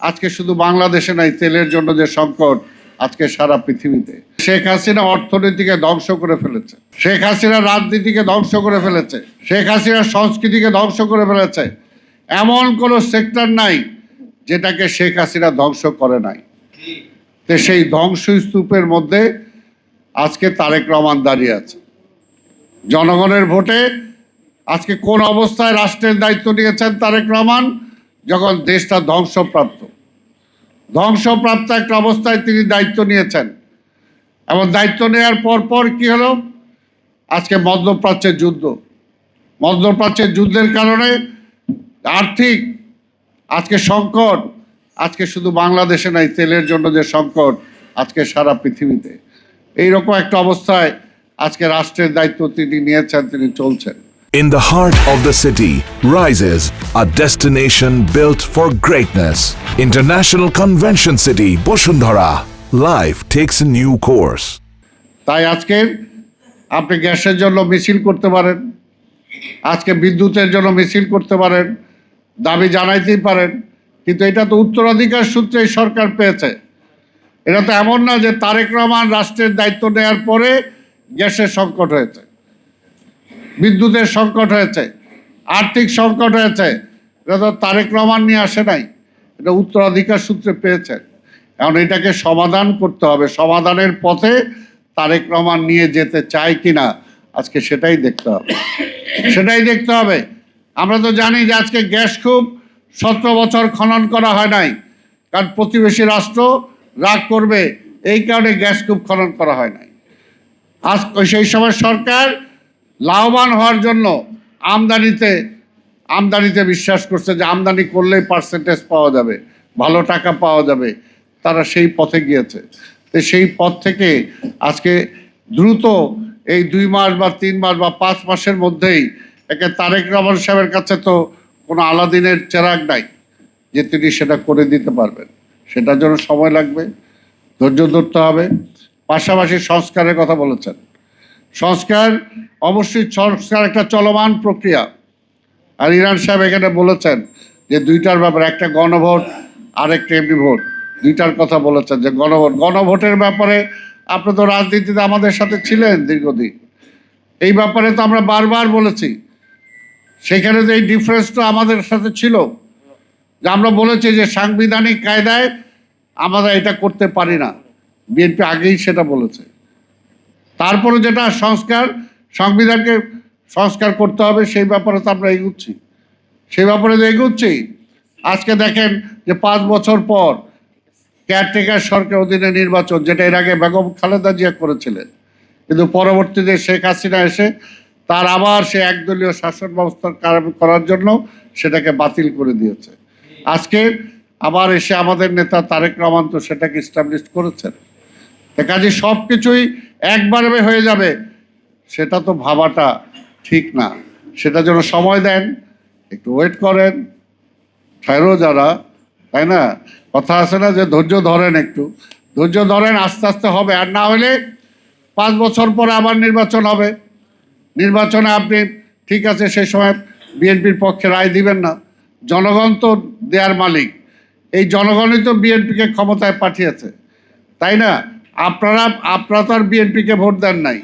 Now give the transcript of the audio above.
আজকে শুধু বাংলাদেশে নাই, তেলের জন্য যে সংকট আজকে সারা পৃথিবীতে। শেখ হাসিনা অর্থনীতিকে ধ্বংস করে ফেলেছে, শেখ হাসিনা রাজনীতিকে ধ্বংস করে ফেলেছে, শেখ হাসিনা সংস্কৃতিকে ধ্বংস করে ফেলেছে। এমন কোন সেক্টর নাই যেটাকে শেখ হাসিনা ধ্বংস করে নাই। তো সেই ধ্বংসস্তূপের মধ্যে আজকে তারেক রহমান দাঁড়িয়ে আছে। জনগণের ভোটে আজকে কোন অবস্থায় রাষ্ট্রের দায়িত্ব নিয়েছেন তারেক রহমান? যখন দেশটা ধ্বংসপ্রাপ্ত একটা অবস্থায় তিনি দায়িত্ব নিয়েছেন। এবং দায়িত্ব নেওয়ার পর কি হলো? আজকে মধ্যপ্রাচ্যের যুদ্ধের কারণে আর্থিক আজকে সংকট, আজকে শুধু বাংলাদেশে নাই, তেলের জন্য যে সংকট আজকে সারা পৃথিবীতে। এইরকম একটা অবস্থায় আজকে রাষ্ট্রের দায়িত্ব তিনি নিয়েছেন, তিনি চলছেন। In the heart of the city rises a destination built for greatness. International Convention City, Bosundhara. Life takes a new course. তাই আজকে আপনি গ্যাসের জন্য মিছিল করতে পারেন, আজকে বিদ্যুতের জন্য মিছিল করতে পারেন, দাবি জানাইতেই পারেন, কিন্তু এটা তো উত্তরাধিকার সূত্রে সরকার পেয়েছে। এটা তো এমন না যে তারেক রহমান রাষ্ট্রের দায়িত্ব নেওয়ার পরে গ্যাসের সংকট হয়েছে, বিদ্যুতের সংকট হয়েছে, আর্থিক সংকট হয়েছে। এটা তো তারেক রহমান নিয়ে আসে নাই, এটা উত্তরাধিকার সূত্রে পেয়েছেন। এখন এটাকে সমাধান করতে হবে। সমাধানের পথে তারেক রহমান নিয়ে যেতে চায় কিনা আজকে সেটাই দেখতে হবে। আমরা তো জানি যে আজকে গ্যাস খুব 17 বছর খনন করা হয় নাই, কারণ প্রতিবেশী রাষ্ট্র রাগ করবে, এই কারণে গ্যাস খুব খনন করা হয় নাই। আজ সেই সময় সরকার লাভবান হওয়ার জন্য আমদানিতে বিশ্বাস করছে যে আমদানি করলেই পার্সেন্টেজ পাওয়া যাবে, ভালো টাকা পাওয়া যাবে। তারা সেই পথে গিয়েছে। তো সেই পথ থেকে আজকে দ্রুত এই 2 মাস বা 3 মাস বা 5 মাসের মধ্যেই একে তারেক রহমান সাহেবের কাছে তো কোনো আলাদিনের চেরাগ নাই যে তিনি সেটা করে দিতে পারবেন। সেটার জন্য সময় লাগবে, ধৈর্য ধরতে হবে। পাশাপাশি সংস্কারের কথা বলেছেন। সংস্কার একটা চলমান প্রক্রিয়া। আর ইমরান সাহেব এখানে বলেছেন যে 2টার ব্যাপারে, একটা গণভোট আর একটা এমনি ভোট, 2টার কথা বলেছেন। যে গণভোটের ব্যাপারে আপনি তো রাজনীতিতে আমাদের সাথে ছিলেন দীর্ঘদিন, এই ব্যাপারে তো আমরা বারবার বলেছি। সেখানে যে এই ডিফারেন্সটা আমাদের সাথে ছিল, যে আমরা বলেছি যে সাংবিধানিক কায়দায় আমরা এটা করতে পারি না। বিএনপি আগেই সেটা বলেছে। তারপরে যেটা সংবিধানকে সংস্কার করতে হবে, সেই ব্যাপারে তো আমরা এগুচ্ছি। আজকে দেখেন যে 5 বছর পর কেয়ারটেকার সরকার অধীনে নির্বাচন, যেটা এর আগে বেগম খালেদা জিয়া করেছিলেন, কিন্তু পরবর্তীতে শেখ হাসিনা এসে তার আবার সে একদলীয় শাসন ব্যবস্থা করার জন্য সেটাকে বাতিল করে দিয়েছে। আজকে আবার এসে আমাদের নেতা তারেক রহমান তো সেটাকে এস্টাবলিশ করেছেন। কাজে সব কিছুই একবারে হয়ে যাবে সেটা তো ভাবাটা ঠিক না। সেটার জন্য সময় দেন, একটু ওয়েট করেন, ঠায়রো যারা, তাই না? কথা আছে না যে ধৈর্য ধরেন, একটু ধৈর্য ধরেন, আস্তে আস্তে হবে। আর না হলে 5 বছর পরে আবার নির্বাচন হবে। নির্বাচনে আপনি ঠিক আছে সেই সময় বিএনপির পক্ষে রায় দিবেন না। জনগণ তো দেয়ার মালিক, এই জনগণই তো বিএনপিকে ক্ষমতায় পাঠিয়েছে, তাই না? আপনারা তো আর বিএনপিকে ভোট দেন নাই।